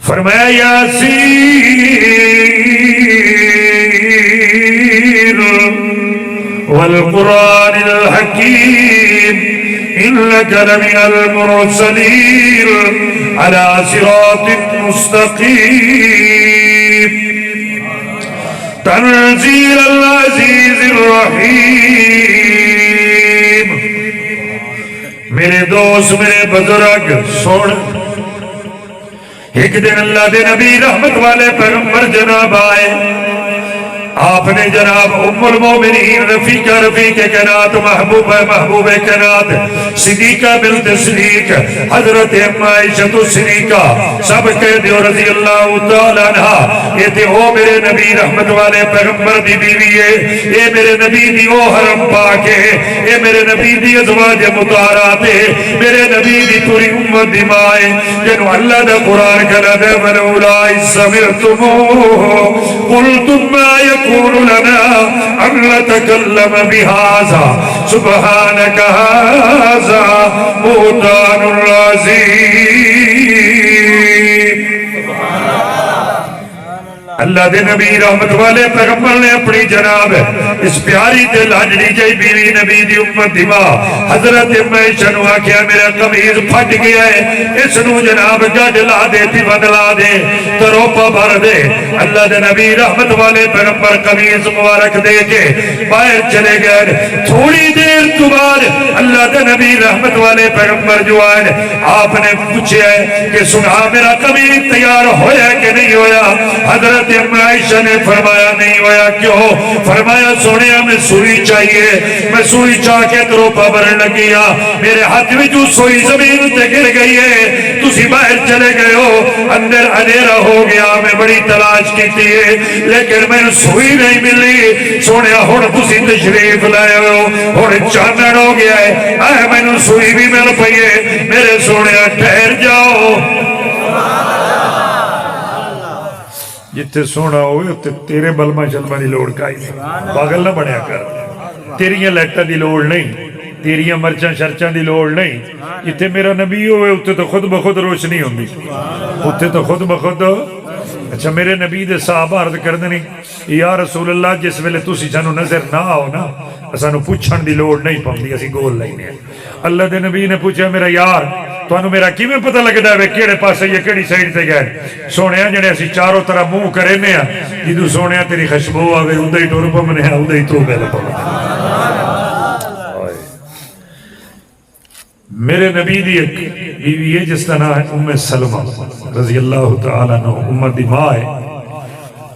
فرمایا یاسین والقرآن الحکیم انک لمن المرسلین علی صراط مستقیم تنزیل العزیز الرحیم۔ میرے دوست میرے بزرگ سن، ایک دن اللہ دے نبی رحمت والے پیغمبر جناب آئے، آپ نے جناب ام المومنین رفیقہ رفیق کائنات محبوب کائنات صدیقہ بنت صدیق حضرت ام عائشہ صدیقہ سب کہہ دیو رضی اللہ تعالیٰ عنہ، یہ تھے او میرے نبی رحمت والے پیغمبر دی بیوی ہے، یہ میرے نبی دی او حرم پاک ہے، یہ میرے نبی دی ازواج مطہرات ہے، میرے نبی دی پوری امت دی ماں ہے، جنہوں اللہ دا قرآن کہنا دے ولولا اذ سمعتموہ قلتم ما يكون لنا أن نتكلم بهذا سبحانك هذا بهتان عظيم۔ اللہ دے نبی رحمت والے پیغمبر نے اپنی جناب اس پیاری تے لاڈلی جائی بیوی نبی دی امت دی ماں حضرت عائشہ نو آکھیا میرا قمیض پھٹ گیا ہے، اس نو جناب گڈ لا دے تی بدلا دے تروپا بھر دے۔ اللہ دے نبی رحمت والے پیغمبر قمیض مبارک دے کے باہر چلے گئے۔ تھوڑی دیر تو بعد اللہ دے نبی رحمت والے پیغمبر جو آئے، آپ نے پوچھا ہے کہ سنا میرا قمیض تیار ہویا کہ نہیں ہویا؟ حضرت عائشہ نے فرمایا نہیں ہویا۔ کیوں؟ فرمایا سونے ہمیں سوئی چاہیے، میں سوئی چاہ کے تروپا بھرن لگیا، میرے ہاتھ میں جو سوئی زمین تے گر گئی ہے، تسی باہر چلے گئے ہو، اندر اندھیرا ہو گیا، میں بڑی تلاش کی تھی لیکن میں سوئی نہیں ملی۔ سونے ہن تسی تشریف لائے ہو، ہن چانن ہو گیا ہے، اے میں سوئی بھی مل پئی ہے، میرے سونے ٹھہر جاؤ۔ جتے سونا ہوئے تیرے بلما شلما دی لوڑ کائی پاگل نہ بڑھیا کر، تیریاں لیٹا دی لوڑ نہیں، تیریاں مرچاں شرچاں دی لوڑ نہیں۔ جتے میرا نبی ہوئے اتنے تو خود بخود روشنی ہوندی، اتنے تو خود بخود۔ اچھا میرے نبی دے صحابہ عرض کردنی یا رسول اللہ جس ویلے تسی سانو نظر نہ آؤ نا سانو پوچھن دی لوڑ نہیں پاندی، اسی گول لینے ہیں۔ اللہ دے نبی نے پوچھا میرا یار تانوں میرا کیویں پتہ لگدا ہے کیڑے پاسے یہ کیڑی سائیڈ تے گئے؟ سونیا جڑے اسی چاروں طرف منہ کرینے ہیں جدوں سونیا تیری خوشبو آوے اودے ہی ٹر پمنے ہیں، اودے ہی تو گل پمنے۔ میرے نبی دی ایک بیوی ہے جس کا نام ہے ام سلمہ رضی اللہ تعالیٰ عنہ، امت دی ماں ہے۔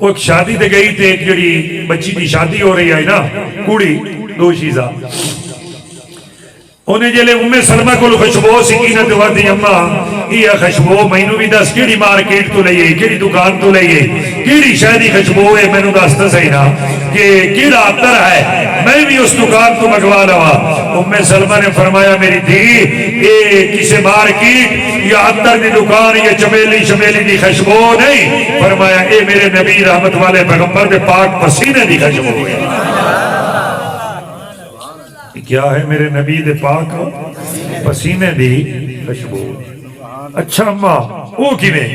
وہ ایک شادی تے گئی تے ایک جڑی بچی دی شادی ہو رہی ہے نا کوڑی دو شیزہ، انہیں جلے ام سلمہ کو خوشبو سکینت وردی اماں یہ خوشبو مینو بھی دس کیڑی مارکیٹ تو لئیے کیڑی دکان تو لئیے کیڑی شاہدی خوشبو ہے مینو دستا صحیح نا کہ کیڑا عطر ہے میں بھی اس دکان تو مگوا لوا۔ ام سلمہ نے فرمایا میری دھی یہ کسی مارکیٹ یا عطر دی دکان یا چمیلی شمیلی دی خوشبو نہیں، فرمایا اے میرے نبی رحمت والے پیغمبر دے پاک پسینے دی خوشبو ہے۔ کیا ہے میرے نبی دے پاک پسینے دی خوشبو۔ اچھا اماں وہ کیویں؟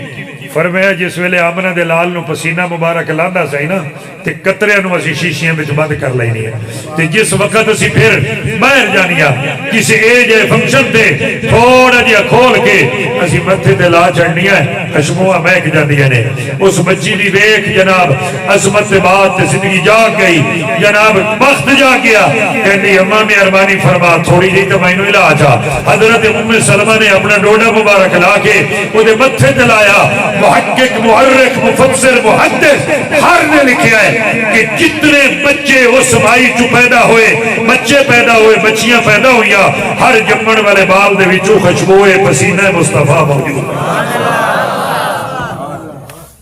فرمایا جس ویلے آمنہ دے لال نو پسینہ مبارک لاندا سہی نا تے قطرے نو اسی شیشیاں وچ بند کر لینی ہے تے جس وقت اسی پھر باہر جانیا کسی ایج فنکشن تے تھوڑا جہا کھول کے اسی متھے تے لا چڑھنی ہے، خوشبوئاں مہک جاندیاں نے۔ اس بچی دی ویکھ جناب عظمت تے بعد تے زندگی جاگ گئی، جناب بخت جا گیا، کہندی اماں مہربانی فرما تھوڑی جی تے مینوں ہلا جا۔ حضرت ام سلمہ نے اپنا ڈوڈا مبارک لا کے اودے متھے تے لایا۔ محقق محرک مفسر محدث ہر نے لکھا ہے کہ جتنے بچے اس مائی چو پیدا ہوئے، بچے پیدا ہوئے، بچیاں پیدا ہوئیا، ہر جمن والے بال دے وچوں خوشبوئے پسینہ مصطفیٰ موجود۔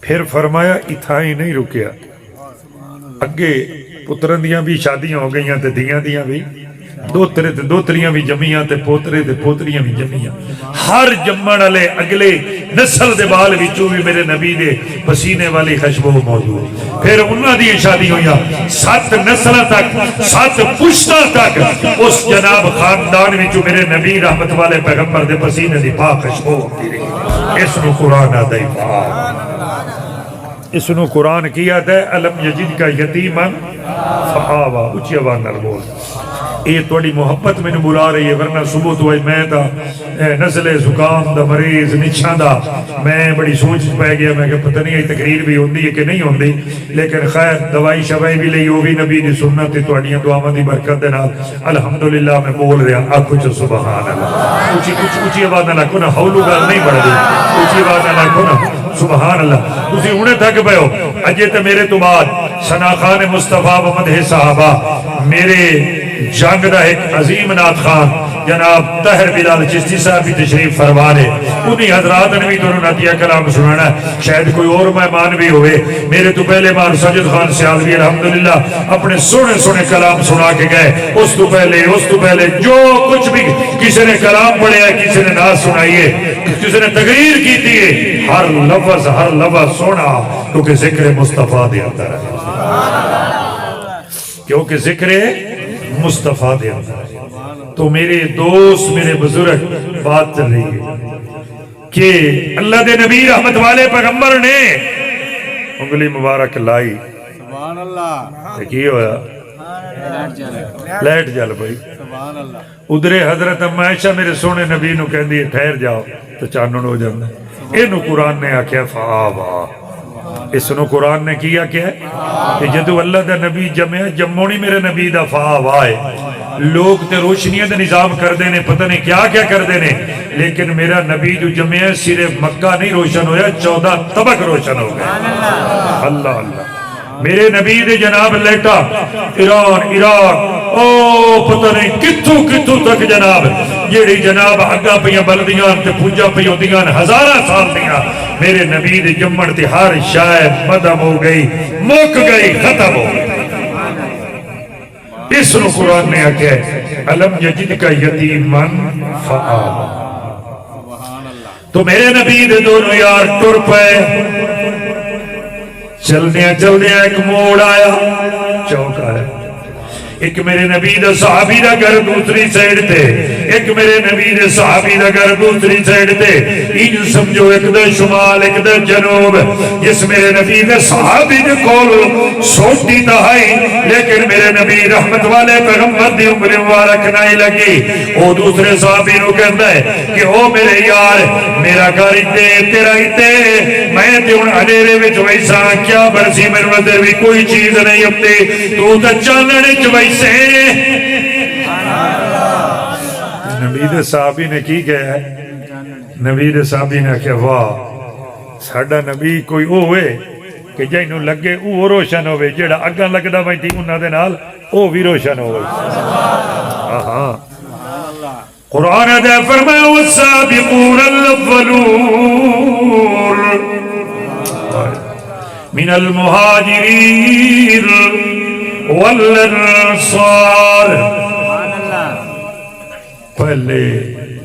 پھر فرمایا اتھائی نہیں رکیا، اگے پترن دیاں بھی شادیاں ہو گئیاں تے دیاں دیاں بھی دوترے تے دوتریاں بھی جمیاں تے پوترے تے پوتریاں بھی جمیاں، ہر جمن والے اگلے نسل دے بال وچوں بھی میرے نبی دے پسینے والی خوشبو موجود۔ پھر انہاں دی شادی ہویا 7 نسلاں تک 7 پشتاں تک اس جناب خاندان وچوں میرے نبی رحمت والے پیغمبر دے پسینے دی پاک خوشبو ہوتی رہی۔ اس نو قرآن آدھا ہی فآوا، اس نو قرآن کی آدھا ہے الم یجد کا یتیمن فآوا، اچھی آواز نال بول، یہ توڑی محبت میں نے بلا رہی ہے، ورنہ صبح تو آئی میں دا نزلے زکام دا مریض نچھان دا، میں بڑی سوچ پہ گیا، میں کہ پتہ نہیں ہے تقریر بھی ہوندی ہے کہ نہیں ہوندی، لیکن خیر دوائی شوائی بھی لئی ہوگی، نبی دی سنت توڑیاں دعاواں دی برکت دے نال الحمدللہ میں بول رہا، آنکھو چو سبحان اللہ، اچھی آواز نہ لکھو نا، حولو گال نہیں بڑھ دی، اچھی آواز نہ لکھو نا، سبحان اللہ، تسی انہیں تھک پہ ہو، اجے تے میرے تو بعد ثناخان مصطفیٰ و مدح صحابہ، میرے جنگ دا ایک عظیم نات خان جناب طاہر بلال چشتی صاحب بھی تشریف فرمانے، انہی حضرات نے بھی تو نتیہ کلام سنانا ہے، شاید کوئی اور مہمان بھی ہوئے، میرے تو پہلے بار سجد خان سیالوی الحمدللہ اپنے سونے کلام سنا کے گئے، اس تو پہلے جو کچھ بھی کسی نے کلام پڑھے ہے، کسی نے ناز سنائی ہے، کسی نے تقریر کی تھی، ہر لفظ سونا، کیونکہ ذکر مصطفیٰ دے اندر ہے، کیونکہ ذکر مصطفیٰ دے اندر ہے۔ تو میرے دوست میرے بزرگ بات چل رہی ہے کہ اللہ دے نبی رحمت والے پیغمبر نے انگلی مبارک لائی، سبحان اللہ، کی ہویا لیٹ جل بھائی، ادھرے حضرت اما عائشہ میرے سونے نبی نو کہندی ہے ٹھہر جاؤ تو چانن ہو جاندہ، اینو قرآن نے آکھیا فآوا، اس نو قرآن نے کیا کیا ہے کہ جدو اللہ دا نبی جمونی میرے نبی دا فآوا ہے، لوگ تے روشنیاں دا نظام کر دینے، پتہ نہیں کیا کر دینے، لیکن میرا نبی جو جمعہ صرف مکہ نہیں روشن ہویا، 14 طبق روشن ہو گئے، اللہ اللہ، میرے نبی دے جناب لیٹا ایران عراق او پتہ نہیں کتھوں تک جناب جیڑی جناب اگا پیاں بلدیاں تے پوجا پیاں دیاں ہزارہ سال دیاں، میرے نبی دے جمن تے ہر شاید مدم ہو گئی، مک گئی، ختم ہو گئی۔ اس نو قرآن نے آکے علم یجد کا یتیمن فآوا، تو میرے نبی دے دونوں یار ٹر پے، چلدیاں ایک موڑ آیا، چوک آیا، ایک میرے نبی دا صحابی دا گھر دوسری سائیڈ تے، ایک میرے نبی دے صحابی دا گھر دوسری سائیڈ تے، ان سمجھو ایک دا شمال ایک دا جنوب، جس میرے نبی دے صحابی دے کول سوٹی دہائی، لیکن میرے نبی رحمت والے پیغمبر دی عمر مبارک نہیں لگی، او دوسرے صحابی نو کہتا ہے کہ او میرے یار میرا گھر اتے تیرا اتے، میں تے ان انیرے وچ ویسا کیا برسی میرے مدے بھی کوئی چیز نہیں اپنی، تو تا چاننے چ ویسے۔ نبی دے صحابی نے کی کہا ہے، نبی دے صحابی نے کہا واہ ساڑھا نبی کوئی او ہوئے کہ جائنو لگے او روشن ہوئے، جیڑا اگاں لگدہ بائی تھی انہاں دے نال او بھی روشن ہوئے۔ قرآن دے فرمائے والسابقون الاولون من المہاجرین والانصار، پہلے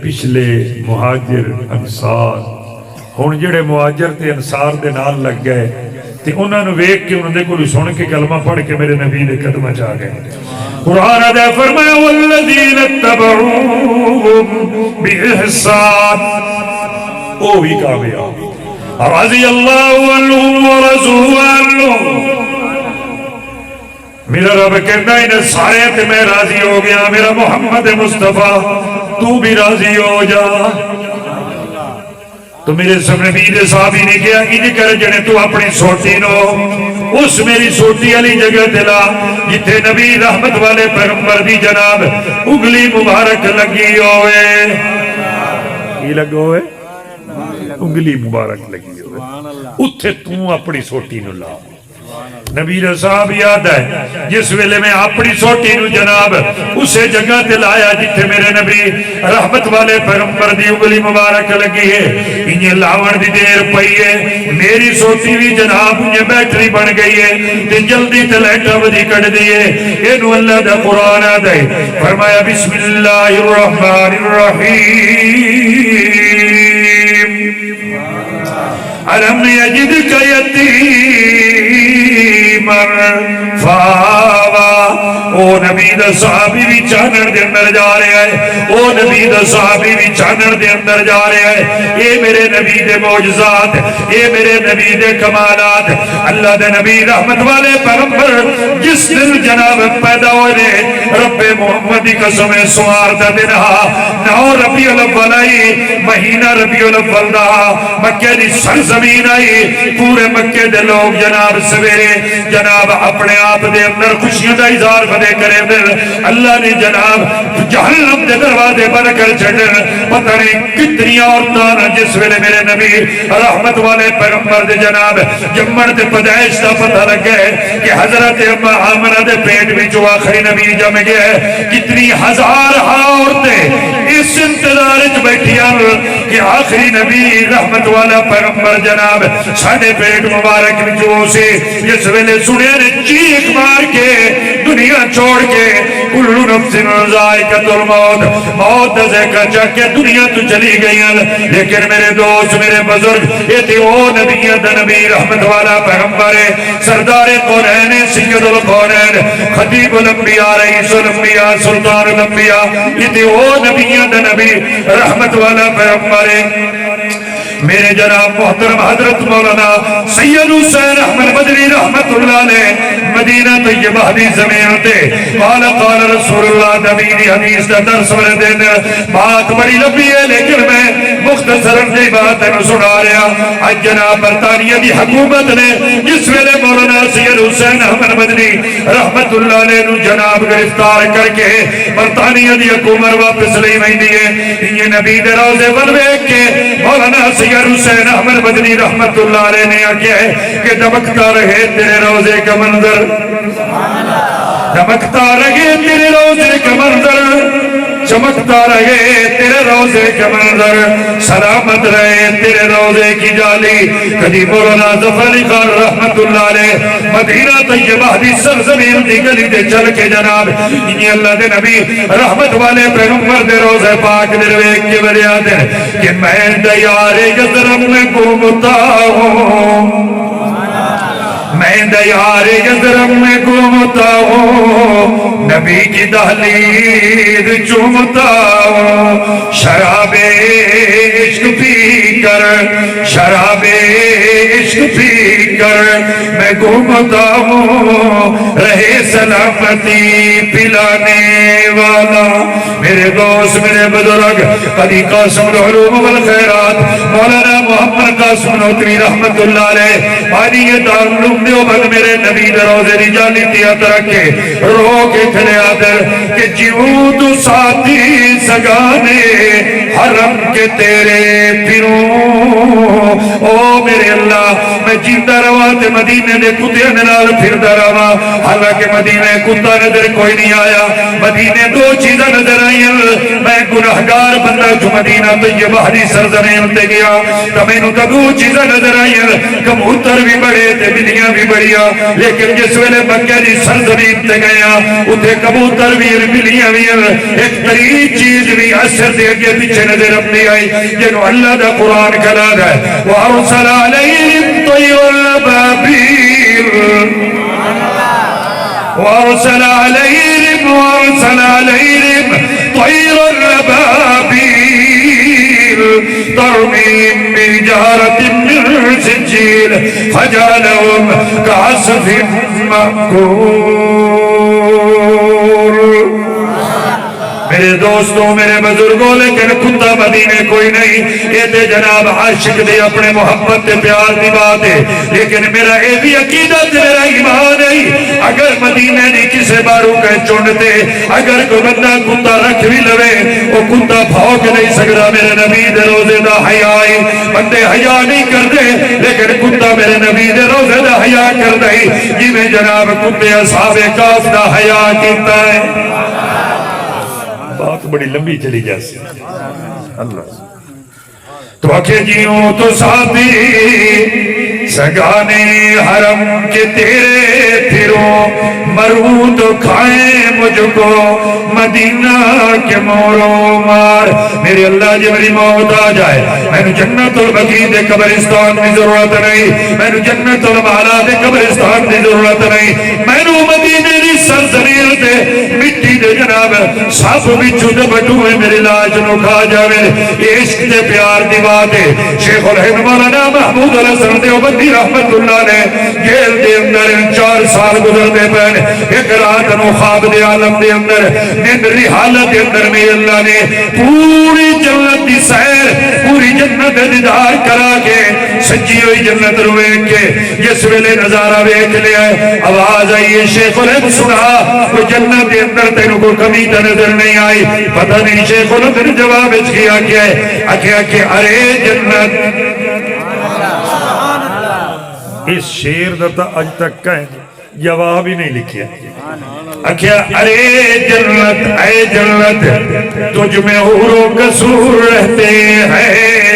پچھلے مہاجر انصار، ہون جڑے مہاجر تے انصار دے نال لگ گئے تے انہاں نو ویکھ کے انہاں دے کوئی سن کے کلمہ پڑھ کے میرے نبی دے قدمہ چاہ گئے۔ قرآن دے فرمایا والذین اتبعوہم بإحسان، او بھی کامیاب، رضی اللہ عنہم ورضوا عنہ، میرا رب کہنا انہیں سارے تے میں راضی ہو گیا، میرا محمد مصطفیٰ تو بھی راضی ہو جا۔ تو میرے نبی دے صحابی نے کیا انج کر جنے تو اپنی سوٹی نو اس میری سوٹی علی جگہ دلا جتھے نبی رحمت والے پیغمبر دی جناب اگلی مبارک لگی ہوئے، کی لگو ہوئے اگلی مبارک لگی ہوئے، اتھے تو اپنی سوٹی نو لا۔ نبی صاحب یاد ہے جس ویلے میں اپنی سوٹی نو جناب اسے جگہ دلایا جتھے میرے نبی رحمت والے پیغمبر دی انگلی مبارک لگی ہے، انہیں لاون دی دیر پئی ہے، میری سوٹی بھی جناب انہیں بیٹری بن گئی ہے، تے جلدی تلیٹا بدی کٹ دی ہے۔ اینو اللہ دا قرآن آدھے فرمایا بسم اللہ الرحمن الرحیم، علم یجدک یتیمن فآوا، او نبی نبی دا صحابی بھی چانن دے اندر جا رہا ہے، او نبی دا صحابی بھی چانن دے اندر جا رہا ہے۔ اے میرے نبی دے معجزات، اے میرے نبی دے کمالات، اللہ دے نبی رحمت والے پیغمبر جس دن جناب پیدا ہوئے رب محمدی قسم سوار دا دن نو ربیع الاول آئی، مہینہ ربیع الاول دا مکہ دی سرزمین آئی، پورے مکہ دے لوگ جناب سویرے جناب اپنے آپ دے اندر خوشیاں دا اظہار بدے کرے دل اللہ نے جناب جہنم دے دروازے بن کر چھڑن پتہ نہیں کتنی عورتاں جس ویلے میرے نبی رحمت والے پیغمبر دے جناب جمن دے پیدائش دا پتہ لگ گئے کہ حضرت آمنہ دے پیٹ میں جو آخری نبی جم گئے کتنی ہزار عورتیں اس انتظار بیٹھی کہ آخری نبی رحمت والا پیغمبر جناب ساڑھے پیٹ مبارک میں جو سے جس ویلے سنے نے چیخ مار کے دنیا چھوڑ کے کلو نفس ذائقۃ الموت موت ذکر چاہ کے دنیا تو چلی گئی لیکن میرے دوست میرے بزرگ یہ تھی وہ نبی نبی رحمت والا پیغمبر سردار قرآن سید القرآن خطیب الانبیاء رئیس الانبیاء سلطان الانبیاء یہ تھی وہ نبی نبی رحمت والا پیغمبر میرے جناب محترم حضرت مولانا سید حسین احمد مدنی رحمت اللہ نے مدینہ طیبہ حدیث زمین تے قال قال رسول اللہ نبی حدیث دا درس ورد بات بڑی لبی ہے لیکن میں مختصر دی بات سنا رہا آج جناب برطانیہ دی حکومت نے جس ویلے مولانا سید حسین احمد مدنی رحمت اللہ نے جناب گرفتار کر کے برطانیہ دی حکومت واپس لئی میں دیئے یہ نبی دے روزے بلوے کے مولانا سید حسین احمد مدنی رحمت اللہ علیہ نے کیا ہے کہ دمکتا رہے تیرے روزے کا منظر دمکتا رہے تیرے روزے کا منظر چمکتا رہے تیرے روزے کا منظر سلامت رہے تیرے روزے کی جالی کدی مولانا ظفر علی خان رحمت اللہ علیہ مدینہ طیبہ دی سرزمین دی گلی دے چل کے جناب یہ اللہ دے نبی رحمت والے پیغمبر دے روزے پاک درویک کے بریاد ہے کہ میں دیار یزرم میں گھومتا ہوں میں دیار یزرم میں گھومتا ہوں نبی کی دہلیز چومتا ہوں شراب عشق پی کر شراب عشق پی کر میں گھومتا ہوں رہے سلامتی پلانے والا میرے دوست میرے بزرگ قدی قاسم العلوم والخیرات مولانا محمد قاسم نوتوی رحمت اللہ علیہ پانی یہ دارالعلوم دیوبند میرے نبی در روزے رجالی تیات رکھے رو کے کھلے آدر کہ جیوں تو ساتھی سگانے حرم کے تیرے پھروں او میرے اللہ میں جیتا روا تے مدینے دے کتے نال پھر دروا حالانکہ مدینے کتا نظر کوئی نہیں آیا مدینے دو چیزیں نظر آئیں میں گناہگار بندہ جو مدینہ طیبہ دی سرزمین تے گیا تو میں نو دو چیزیں نظر آئیں کبوتر بھی بڑے تے بلیاں بھی بڑیا لیکن جس ویلے مکہ دی سرزمین تے گیا اتھے کبوتر بھی بلیاں بھی ایک تری چیز بھی اثر دے کے پیچھے نظر اپنی آئی جنہوں اللہ دا قرآن کلا ہے وَأَرْسَلَ عَلَيْهِمْ طَيْرَ الْأَبَابِيلَ وَأَرْسَلَ عَلَيْهِمْ طَيْرَ الْأَبَابِيلَ تَرْمِيهِمْ بِحِجَارَةٍ مِّن سِجِّيلٍ فَجَعَلَهُمْ كَعَصْفٍ مَّأْكُولٍ میرے دوستوں میرے بزرگوں لیکن کتا مدینے کوئی نہیں یہ تے جناب عاشق دے اپنے محبت تے پیار دی بات ہے لیکن میرا اے بھی عقیدت میرا ایمان ہے اگر مدینے نہیں کسے بارو کے چونڈتے اگر کوئی بندہ کتا رکھ بھی لوے وہ کتا بھوک نہیں سکتا میرے نبی دے روزے دا حیائی بندے حیا نہیں کر دے لیکن کتا میرے نبی دے روزے دا حیا کر دے جی میں جناب کتے اصحاب کاف دا حیا کیتا ہے بات بڑی لمبی چلی جاسی اللہ تو آکھے جیوں تو ساتھی سگانے حرم کے تیرے تھے پھروں مروں تو کھائیں مجھ کو مدینہ کے مورو مار میرے اللہ جی میری موت آ جائے میں نے جنت البقیع دے قبرستان کی ضرورت نہیں میں نے جنت المعلا دے قبرستان کی ضرورت نہیں میں نے مدینے دی سرزمین تے مٹی دے جناب سب وچوں دے بٹوئے میری لاج نو کھا جاوے عشق دے پیار دی بات ہے شیخ الہند مولانا محمود الحسن دیوبندی رحمت اللہ نے جیل دے اندر 4 سال گزرتے پہنے ایک رات نو خواب دے عالم دے اندر من رحالت دے اندر میں اللہ نے پوری جنت دی سیر پوری جنت دیدار کرا کے سجی ہوئی جنت روے کے جس ویلے نظارہ ویکھ لیا ہے آواز آئی ہے شیخ الہند سنا وہ جنت دے اندر تینوں کو کمی تا نظر نہیں آئی پتہ نہیں شیخ الہند جواب اس کیا کیا ہے آکھیا کہ ارے جنت اس شیر دتا اج تک کہیں جواب ہی نہیں لکھیا آکھیا ارے جنت اے جنت تجھ میں حور و قصور رہتے ہیں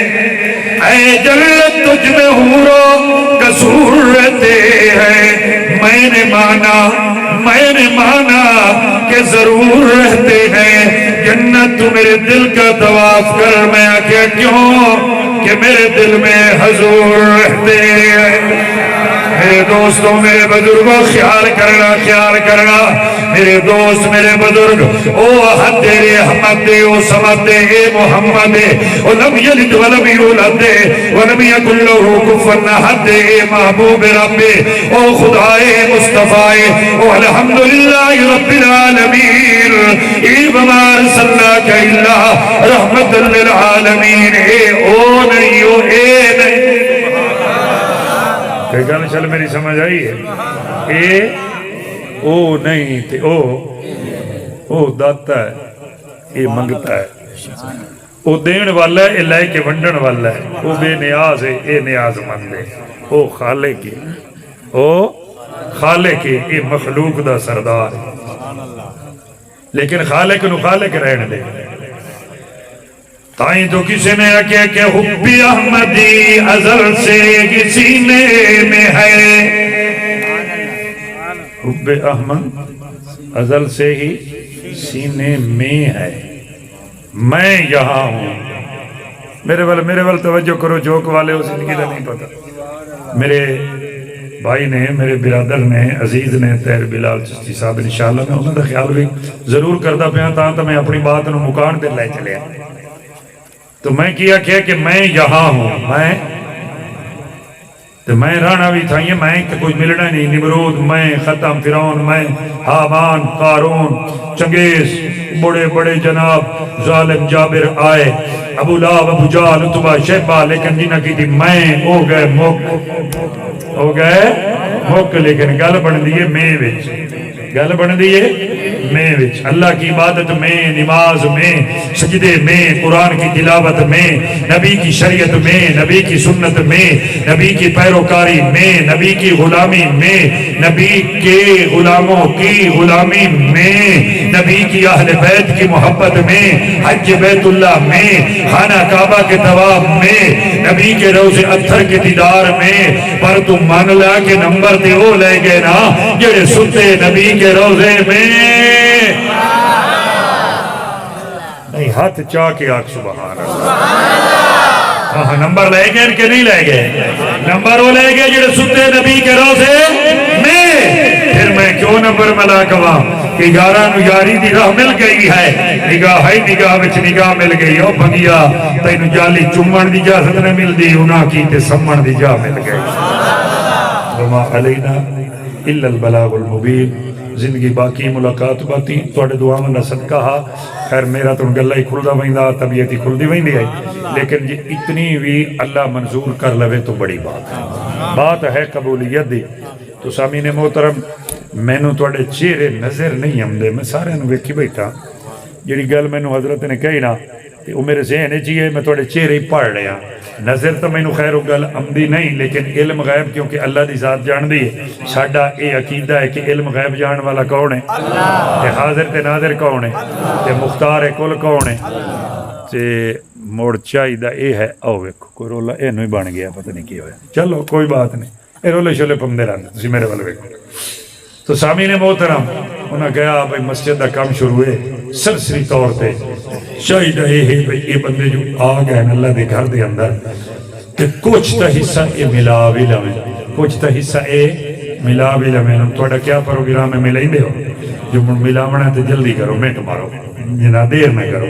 اے جنت تجھ میں حور و قصور رہتے ہیں میں نے مانا کہ ضرور رہتے ہیں جنت تو میرے دل کا طواف کر میں آکھیا کیوں کہ میرے دل میں حضور رہتے ہیں میرے دوستوں میرے بزرگوں خیال کرنا میرے دوست میرے بزرگ او احد دے رحمت دے او سمت دے اے محمد دے او لم یلد ولم یولد دے ولم یکن لہو کفوا احد دے اے محبوب رب او خدائے مصطفی او الحمدللہ رب العالمین اے وما ارسلناک الا رحمت للعالمین اے او نہیں او اے نہیں کہ گل چل میری سمجھ آئی ہے اے او نہیں تے او داتا ہے اے منگتا ہے او دین والا ہے اے لائے کے ونڈن والا ہے او بے نیاز ہے اے نیاز مند ہے او خالق ہے اے مخلوق دا سردار ہے لیکن خالق نو خالق رہن دے تائیں تو کسی نے کہا کہ حب احمدی ازل سے سینے میں ہے حب احمد ازل سے ہی سینے میں ہے میں یہاں ہوں میرے وال توجہ کرو جوک والے ہو زندگی دا نہیں پتا میرے بھائی نے میرے برادر نے عزیز نے تیر بلال چشتی صاحب انشاءاللہ میں انہوں نے خیال بھی ضرور کردہ پہاں تاں میں اپنی بات انہوں مکان پر لے چلے تو میں کیا کہ میں یہاں ہوں میں رانا بھی تھا یہ میں کہ کوئی ملنا نہیں نمرود میں ختم فرعون میں حامان قارون چنگیز بڑے بڑے جناب ظالم جابر آئے ابو لہب ابو جہل اتبا شیبہ لیکن جنہ کی تھی میں ہو گئے مک لیکن گل بن دیئے میں وچ گل بن دیئے میں وچ اللہ کی عبادت میں نماز میں سجدے میں قرآن کی تلاوت میں نبی کی شریعت میں نبی کی سنت میں نبی کی پیروکاری میں نبی کی غلامی میں نبی کے غلاموں کی غلامی میں نبی کی اہل بیت کی محبت میں حج بیت اللہ میں خانہ کعبہ کے طواف میں نبی کے روز اطہر کے دیدار میں پر تم مان لیا کہ نمبر تے وہ لے گئے نا جڑے ستے نبی کے روزے میں نہیں ہاتھ چاہ کے آگ سبحان اللہ نمبر لے گئے کہ نہیں لے گئے نمبر وہ لے گئے جڑے ستے نبی کے روزے میں پھر میں کیوں نمبر ملا کوا کہ یارہ نو یاری دی راہ مل گئی ہے نگاہ ہے نگاہ وچ نگاہ مل گئی او بھگیا تینو جالی چمن دی اجازت نہ مل دی انہاں کی تے سمن دی جا مل گئی وما علینا الا البلاغ المبین زندگی باقی ملاقات باتی توڑے دعا منہ صدقہ ہا خیر میرا تو گلہ ہی کھل دا ویندہ طبیعتی کھل دی ویندی ہے لیکن یہ اتنی بھی اللہ منظور کر لوے تو بڑی بات ہے قبولیت دی تو سامین محترم میں نو توڑے چہرے نظر نہیں ہمدے میں سارے نو ویکھی بیٹھا جیڑی گل میں نو حضرت نے کہی نا وہ میرے ذہن چیئے میں توڑے چہرے ہی پڑھ رہے ہیں نظر تو میں نو خیر و گل عمدی نہیں لیکن علم غیب کیونکہ اللہ دی ذات جان دی ہے ساڑھا اے عقیدہ ہے کہ علم غیب جان والا کون ہے تے حاضر تے ناظر کون ہے تے مختار کل کون ہے تے موڑ چاہیدہ اے ہے او ویکھو کوئی رولا اے نوی بان گیا پتہ نہیں کی ہویا چلو کوئی بات نہیں اے رولے شولے پم دے رہنے تسی میرے والے ویکھو تو سامعین محترم انہاں کہا بھئی مسجد دا کام شروع ہے سرسری طور تے چاہیے یہ بھئی یہ بندے جو آ گئے اللہ دے گھر دے اندر کہ کچھ تا حصہ اے ملاوی لمیں کچھ تا حصہ اے ملاوی لمیں توڑا کیا پروگرام ہے ملائی دے ہو جو ملاونا تے جلدی کرو منٹ مارو جنا دیر نہ کرو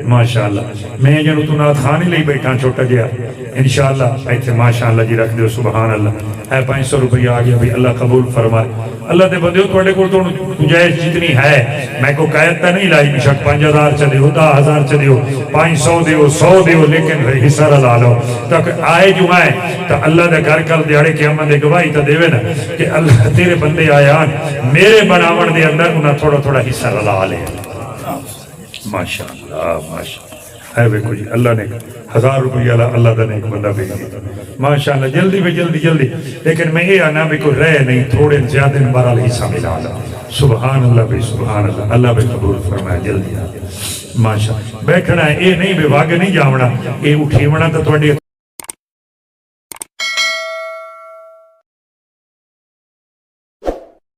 ماشاءاللہ میں جنو تو نات خانی لئی بیٹھا چھوٹا گیا انشاءاللہ ایتھے ماشاءاللہ جی رکھ دیو سبحان اللہ ہے 500 روپیہ آ گیا بھی اللہ قبول فرمائے اللہ دے بندیو توڑے کو تو گنجائش جتنی ہے میں کو قید تا نہیں لائی بشک 5000 چلے ہو 10,000 چلے ہو 500 دیو 100 دیو لیکن حصہ رضا لو تک آئے جو آئے تا اللہ دے گھر کل دیاڑے قیامت دے گواہی تا دیوے نا کہ اللہ تیرے بندے آیان میرے بناون دے اندر انہاں تھوڑا تھوڑا حصہ رضا لے ماشاءاللہ ماشاءاللہ ہے بے کچھ اللہ نے 1000 روپیہ اللہ دا نے ایک بندہ بھی ماشاءاللہ جلدی بھی جلدی لیکن میں یہ آنا بھی کوئی رہ نہیں تھوڑے زیادہ بہرحال حصہ ملا سبحان اللہ بھی سبحان اللہ بھی قبول فرمائے جلدی ماشاءاللہ بیٹھنا ہے یہ نہیں بے واگ نہیں جاونا یہ اٹھیونا تو تھوڑی